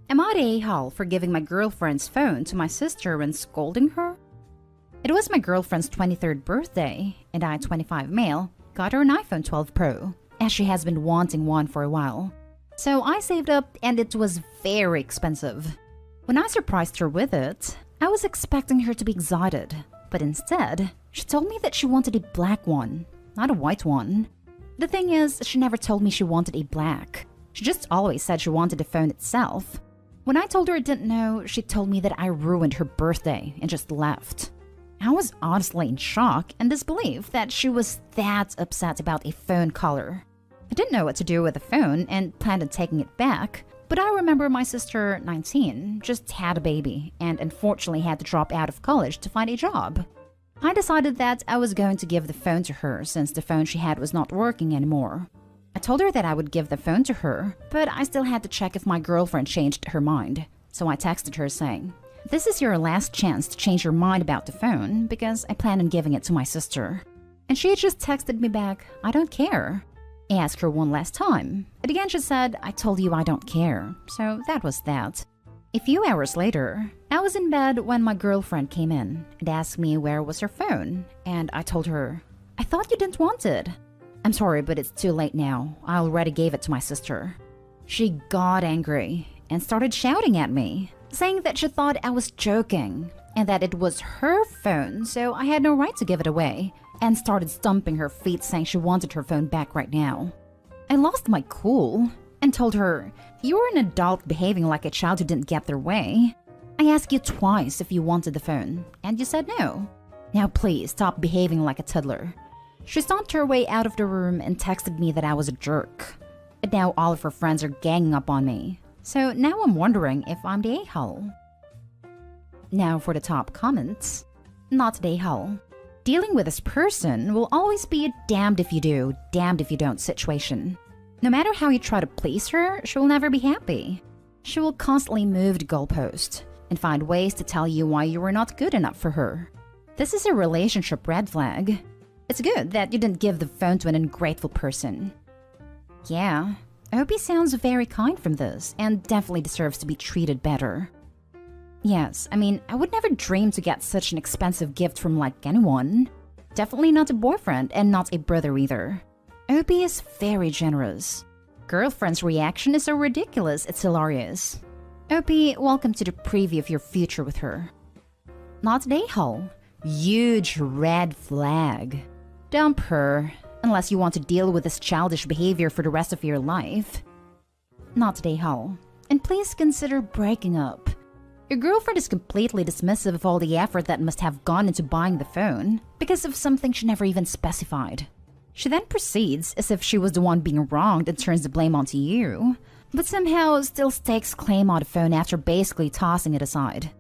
Am I the a-hole for giving my girlfriend's phone to my sister and scolding her? It was my girlfriend's 23rd birthday, and I, 25 male, got her an iPhone 12 Pro, as she has been wanting one for a while. So I saved up, and it was very expensive. When I surprised her with it, I was expecting her to be excited, but instead, she told me that she wanted a black one, not a white one. The thing is, she never told me she wanted a black. She just always said she wanted the phone itself. When I told her I didn't know, she told me that I ruined her birthday and just left. I was honestly in shock and disbelief that she was that upset about a phone color. I didn't know what to do with the phone and planned on taking it back, but I remember my sister, 19, just had a baby and unfortunately had to drop out of college to find a job. I decided that I was going to give the phone to her since the phone she had was not working anymore. I told her that I would give the phone to her, but I still had to check if my girlfriend changed her mind. So I texted her saying, "This is your last chance to change your mind about the phone because I plan on giving it to my sister." And she just texted me back, "I don't care." I asked her one last time, but again she said, "I told you I don't care." So that was that. A few hours later, I was in bed when my girlfriend came in and asked me where was her phone, and I told her, "I thought you didn't want it." "I'm sorry, but it's too late now. I already gave it to my sister." She got angry and started shouting at me, saying that she thought I was joking and that it was her phone, so I had no right to give it away, and started stomping her feet saying she wanted her phone back right now. I lost my cool and told her, "You're an adult behaving like a child who didn't get their way. I asked you twice if you wanted the phone, and you said no. Now please stop behaving like a toddler." She stomped her way out of the room and texted me that I was a jerk. And now all of her friends are ganging up on me. So now I'm wondering if I'm the a-hole. Now for the top comments. Not the a-hole. Dealing with this person will always be a damned if you do, damned if you don't situation. No matter how you try to please her, she will never be happy. She will constantly move the goalpost and find ways to tell you why you were not good enough for her. This is a relationship red flag. It's good that you didn't give the phone to an ungrateful person. Yeah, Opie sounds very kind from this and definitely deserves to be treated better. Yes, I mean, I would never dream to get such an expensive gift from like anyone. Definitely not a boyfriend and not a brother either. Opie is very generous. Girlfriend's reaction is so ridiculous, it's hilarious. Opie, welcome to the preview of your future with her. Not the a-hole. Huge red flag. Dump her, unless you want to deal with this childish behavior for the rest of your life. Not the a-hole. And please consider breaking up. Your girlfriend is completely dismissive of all the effort that must have gone into buying the phone because of something she never even specified. She then proceeds as if she was the one being wronged and turns the blame onto you, but somehow still stakes claim on the phone after basically tossing it aside.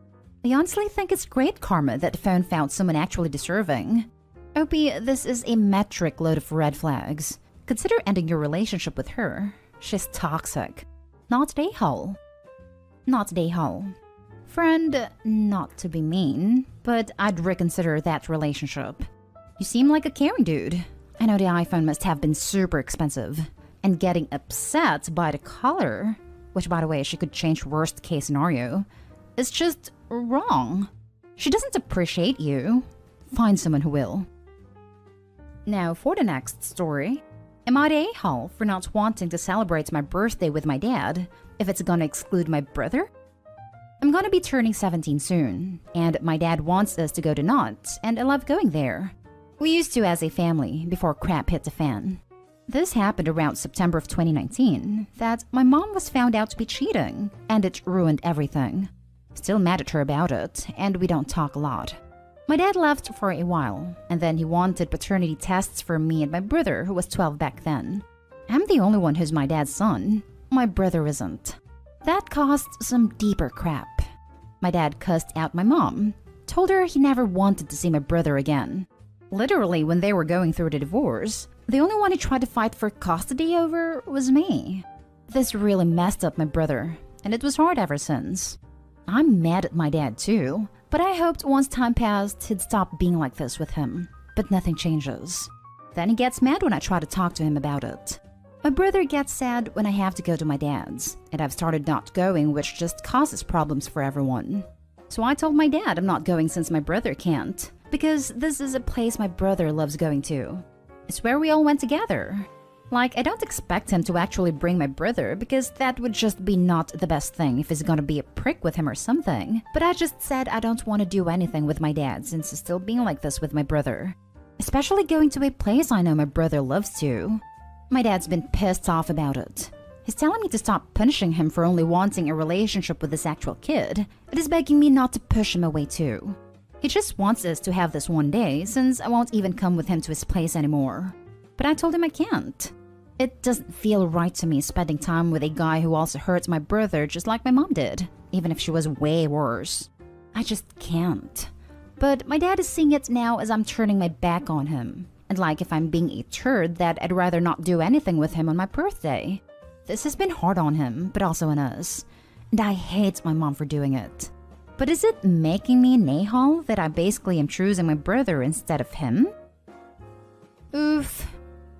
I honestly think it's great karma that the phone found someone actually deserving. Opie, this is a metric load of red flags. Consider ending your relationship with her. She's toxic. Not the a-hole. Not the a-hole. Friend, not to be mean, but I'd reconsider that relationship. You seem like a caring dude. I know the iPhone must have been super expensive. And getting upset by the color, which by the way she could change worst case scenario, is just wrong. She doesn't appreciate you. Find someone who will. Now for the next story. Am I the a-hole for not wanting to celebrate my birthday with my dad if it's gonna exclude my brother? I'm gonna be turning 17 soon, and my dad wants us to go to Knott's, and I love going there. We used to as a family before crap hit the fan. This happened around September of 2019, that my mom was found out to be cheating, and it ruined everything. Still mad at her about it, and we don't talk a lot. My dad left for a while, and then he wanted paternity tests for me and my brother, who was 12 back then. I'm the only one who's my dad's son. My brother isn't. That caused some deeper crap. My dad cussed out my mom, told her he never wanted to see my brother again. Literally, when they were going through the divorce, the only one he tried to fight for custody over was me. This really messed up my brother, and it was hard ever since. I'm mad at my dad too, but I hoped once time passed he'd stop being like this with him. But nothing changes. Then he gets mad when I try to talk to him about it. My brother gets sad when I have to go to my dad's, and I've started not going, which just causes problems for everyone. So I told my dad I'm not going since my brother can't, because this is a place my brother loves going to. It's where we all went together. Like, I don't expect him to actually bring my brother, because that would just be not the best thing if he's gonna be a prick with him or something. But I just said I don't want to do anything with my dad since he's still being like this with my brother. Especially going to a place I know my brother loves to. My dad's been pissed off about it. He's telling me to stop punishing him for only wanting a relationship with this actual kid. It is begging me not to push him away too. He just wants us to have this one day, since I won't even come with him to his place anymore. But I told him I can't. It doesn't feel right to me spending time with a guy who also hurts my brother just like my mom did, even if she was way worse. I just can't. But my dad is seeing it now as I'm turning my back on him. And like if I'm being a turd, that I'd rather not do anything with him on my birthday. This has been hard on him, but also on us. And I hate my mom for doing it. But is it making me an a-hole that I basically am choosing my brother instead of him? Oof.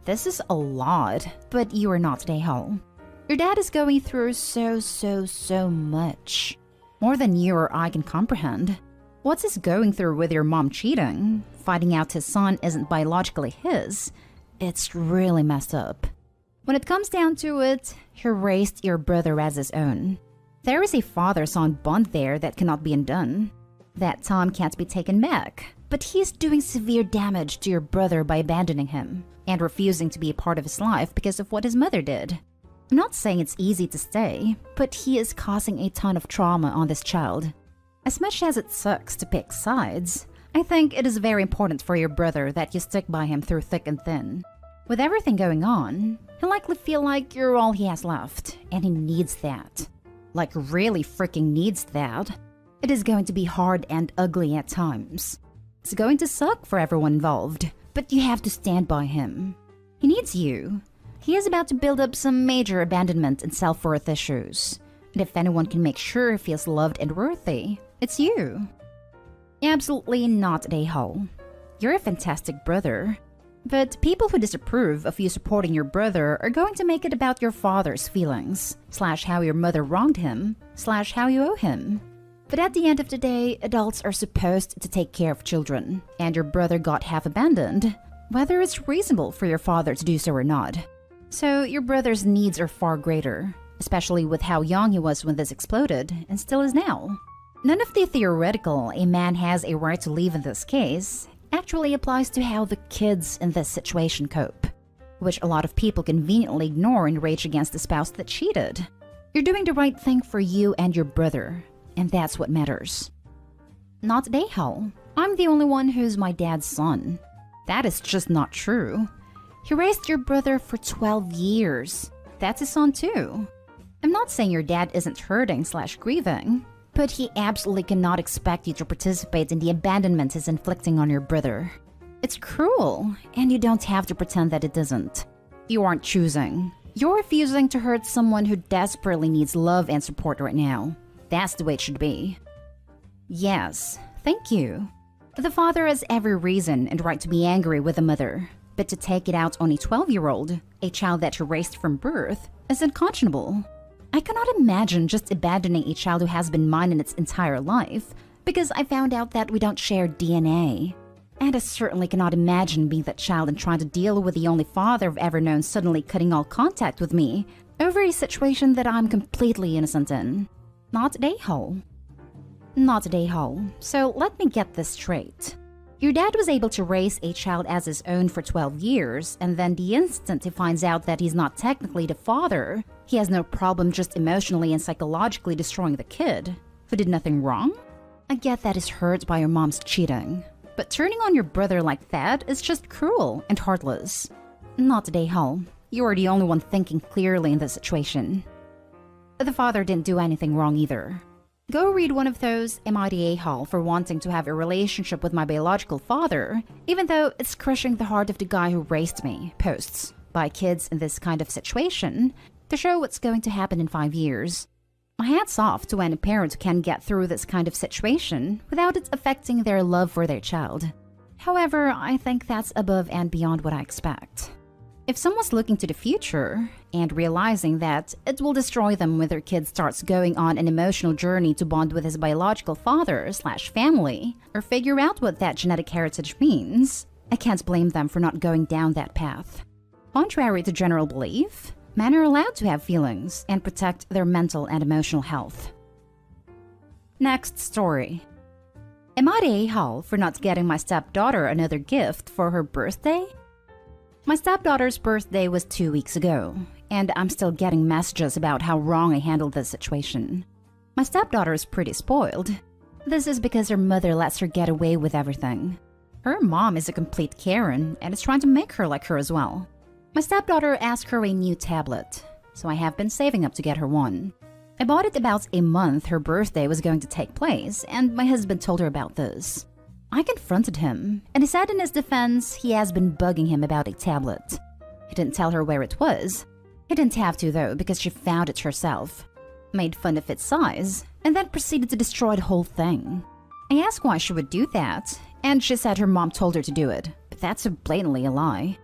This is a lot, but you are not an a-hole. Your dad is going through so much. More than you or I can comprehend. What's he going through with your mom cheating? Finding out his son isn't biologically his? It's really messed up. When it comes down to it, he raised your brother as his own. There is a father-son bond there that cannot be undone. That time can't be taken back. But he's doing severe damage to your brother by abandoning him and refusing to be a part of his life because of what his mother did. I'm not saying it's easy to stay, but he is causing a ton of trauma on this child. As much as it sucks to pick sides, I think it is very important for your brother that you stick by him through thick and thin. With everything going on, he'll likely feel like you're all he has left, and he needs that. Like really freaking needs that. It is going to be hard and ugly at times. It's going to suck for everyone involved, but you have to stand by him. He needs you. He is about to build up some major abandonment and self-worth issues. And if anyone can make sure he feels loved and worthy, it's you. Absolutely not a hole. You're a fantastic brother. But people who disapprove of you supporting your brother are going to make it about your father's feelings, / how your mother wronged him, / how you owe him. But at the end of the day, adults are supposed to take care of children, and your brother got half abandoned, whether it's reasonable for your father to do so or not. So your brother's needs are far greater, especially with how young he was when this exploded, and still is now. None of the theoretical a man has a right to leave in this case actually applies to how the kids in this situation cope, which a lot of people conveniently ignore and rage against the spouse that cheated. You're doing the right thing for you and your brother, and that's what matters. Not a hole. I'm the only one who's my dad's son. That is just not true. He raised your brother for 12 years. That's his son too. I'm not saying your dad isn't hurting / grieving, but he absolutely cannot expect you to participate in the abandonment he's inflicting on your brother. It's cruel, and you don't have to pretend that it isn't. You aren't choosing. You're refusing to hurt someone who desperately needs love and support right now. That's the way it should be. Yes, thank you. The father has every reason and right to be angry with the mother, but to take it out on a 12-year-old, a child that he raised from birth, is unconscionable. I cannot imagine just abandoning a child who has been mine in its entire life, because I found out that we don't share DNA. And I certainly cannot imagine being that child and trying to deal with the only father I've ever known suddenly cutting all contact with me over a situation that I'm completely innocent in. Not a hole. Not a hole. So let me get this straight. Your dad was able to raise a child as his own for 12 years, and then the instant he finds out that he's not technically the father, he has no problem just emotionally and psychologically destroying the kid, who did nothing wrong? I get that he's hurt by your mom's cheating, but turning on your brother like that is just cruel and heartless. Not a hole. You are the only one thinking clearly in this situation. The father didn't do anything wrong either. Go read one of those "Am I the a-hole for wanting to have a relationship with my biological father, even though it's crushing the heart of the guy who raised me" posts by kids in this kind of situation to show what's going to happen in 5 years. My hat's off to any parent who can get through this kind of situation without it affecting their love for their child. However, I think that's above and beyond what I expect. If someone's looking to the future, and realizing that it will destroy them when their kid starts going on an emotional journey to bond with his biological father/family or figure out what that genetic heritage means. I can't blame them for not going down that path. Contrary to general belief, men are allowed to have feelings and protect their mental and emotional health. Next story. Am I the a-hole for not getting my stepdaughter another gift for her birthday? My stepdaughter's birthday was 2 weeks ago, and I'm still getting messages about how wrong I handled this situation. My stepdaughter is pretty spoiled. This is because her mother lets her get away with everything. Her mom is a complete Karen and is trying to make her like her as well. My stepdaughter asked her a new tablet, so I have been saving up to get her one. I bought it about a month her birthday was going to take place, and my husband told her about this. I confronted him, and he said in his defense he has been bugging him about a tablet. He didn't tell her where it was. He didn't have to though, because she found it herself, made fun of its size, and then proceeded to destroy the whole thing. I asked why she would do that, and she said her mom told her to do it, but that's so blatantly a lie.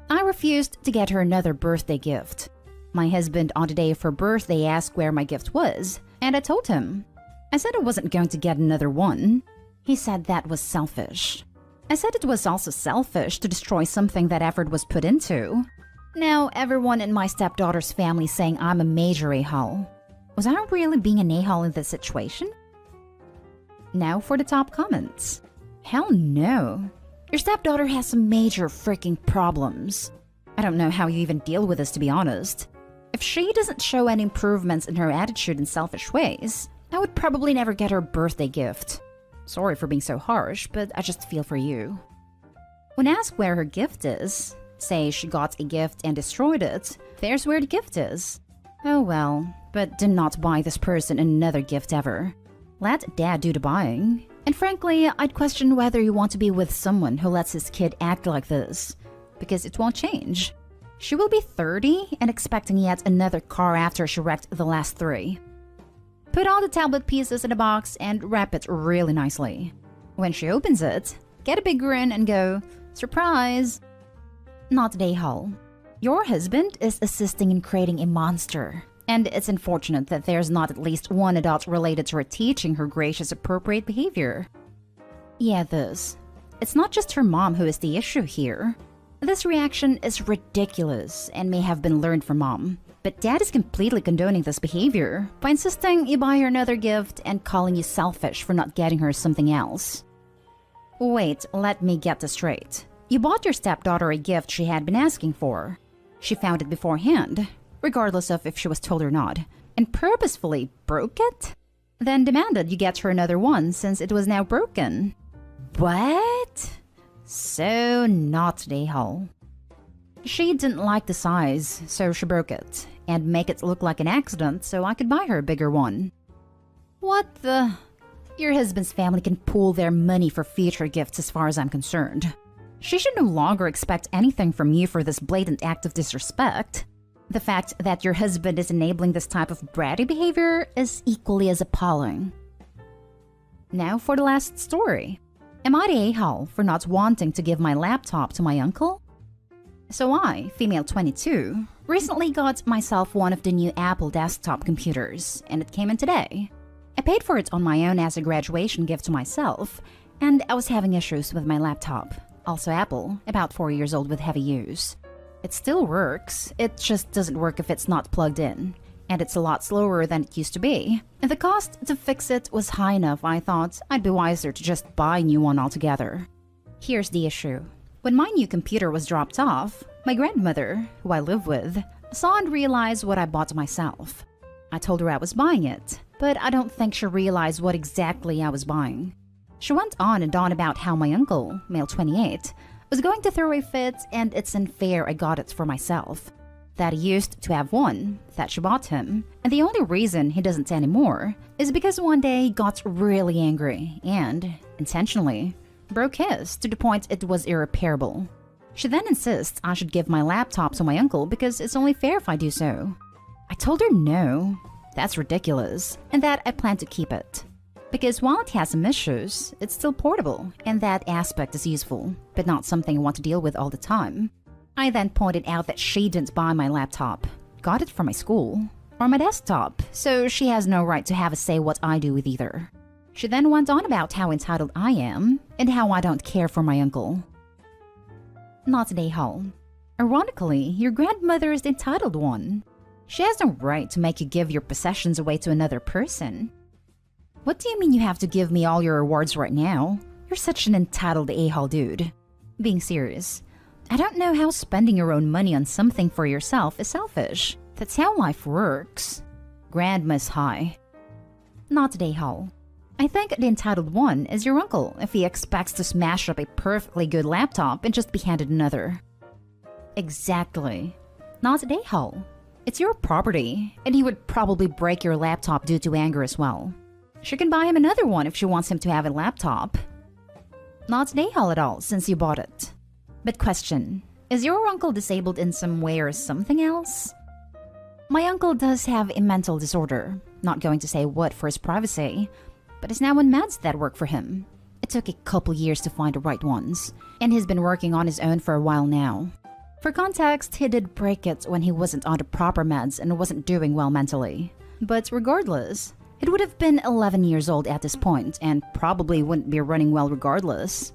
I refused to get her another birthday gift. My husband on the day of her birthday asked where my gift was, and I told him. I said I wasn't going to get another one. He said that was selfish. I said it was also selfish to destroy something that effort was put into. Now everyone in my stepdaughter's family saying I'm a major a-hole. Was I really being an a-hole in this situation? Now for the top comments. Hell no. Your stepdaughter has some major freaking problems. I don't know how you even deal with this, to be honest. If she doesn't show any improvements in her attitude in selfish ways, I would probably never get her a birthday gift. Sorry for being so harsh, but I just feel for you. When asked where her gift is, say she got a gift and destroyed it, there's where the gift is. Oh well, but do not buy this person another gift ever. Let dad do the buying. And frankly, I'd question whether you want to be with someone who lets his kid act like this, because it won't change. She will be 30 and expecting yet another car after she wrecked the last 3. Put all the tablet pieces in a box and wrap it really nicely. When she opens it, get a big grin and go, surprise! Not the a-hole. Your husband is assisting in creating a monster. And it's unfortunate that there's not at least one adult related to her teaching her gracious appropriate behavior. Yeah, this. It's not just her mom who is the issue here. This reaction is ridiculous and may have been learned from mom. But dad is completely condoning this behavior by insisting you buy her another gift and calling you selfish for not getting her something else. Wait, let me get this straight. You bought your stepdaughter a gift she had been asking for. She found it beforehand, regardless of if she was told or not, and purposefully broke it? Then demanded you get her another one since it was now broken. What? So not the a-hole. She didn't like the size, so she broke it, and make it look like an accident so I could buy her a bigger one. What the? Your husband's family can pool their money for future gifts as far as I'm concerned. She should no longer expect anything from you for this blatant act of disrespect. The fact that your husband is enabling this type of bratty behavior is equally as appalling. Now for the last story. Am I the a-hole for not wanting to give my laptop to my uncle? So I, female 22, recently got myself one of the new Apple desktop computers, and it came in today. I paid for it on my own as a graduation gift to myself, and I was having issues with my laptop. Also Apple, about 4 years old with heavy use. It still works, it just doesn't work if it's not plugged in. And it's a lot slower than it used to be. And the cost to fix it was high enough I thought I'd be wiser to just buy a new one altogether. Here's the issue. When my new computer was dropped off, my grandmother, who I live with, saw and realized what I bought myself. I told her I was buying it, but I don't think she realized what exactly I was buying. She went on and on about how my uncle, male 28, was going to throw a fit and it's unfair I got it for myself. That he used to have one, that she bought him, and the only reason he doesn't anymore is because one day he got really angry and, intentionally, broke his to the point it was irreparable. She then insists I should give my laptop to my uncle because it's only fair if I do so. I told her no, that's ridiculous, and that I plan to keep it. Because while it has some issues, it's still portable, and that aspect is useful, but not something I want to deal with all the time. I then pointed out that she didn't buy my laptop, got it from my school or my desktop, so she has no right to have a say what I do with either. She then went on about how entitled I am and how I don't care for my uncle. Not today, Hall. Ironically, your grandmother is the entitled one. She has no right to make you give your possessions away to another person. What do you mean you have to give me all your rewards right now? You're such an entitled a-hole dude. Being serious, I don't know how spending your own money on something for yourself is selfish. That's how life works. Grandma's high. Not today, Hall. I think the entitled one is your uncle if he expects to smash up a perfectly good laptop and just be handed another. Exactly. Not today, Hall. It's your property, and he would probably break your laptop due to anger as well. She can buy him another one if she wants him to have a laptop. Not today, Hall, at all, since you bought it. But question, is your uncle disabled in some way or something else? My uncle does have a mental disorder. Not going to say what for his privacy, but is now on meds that work for him. It took a couple years to find the right ones, and he's been working on his own for a while now. For context, he did break it when he wasn't on the proper meds and wasn't doing well mentally. But regardless, it would have been 11 years old at this point and probably wouldn't be running well regardless.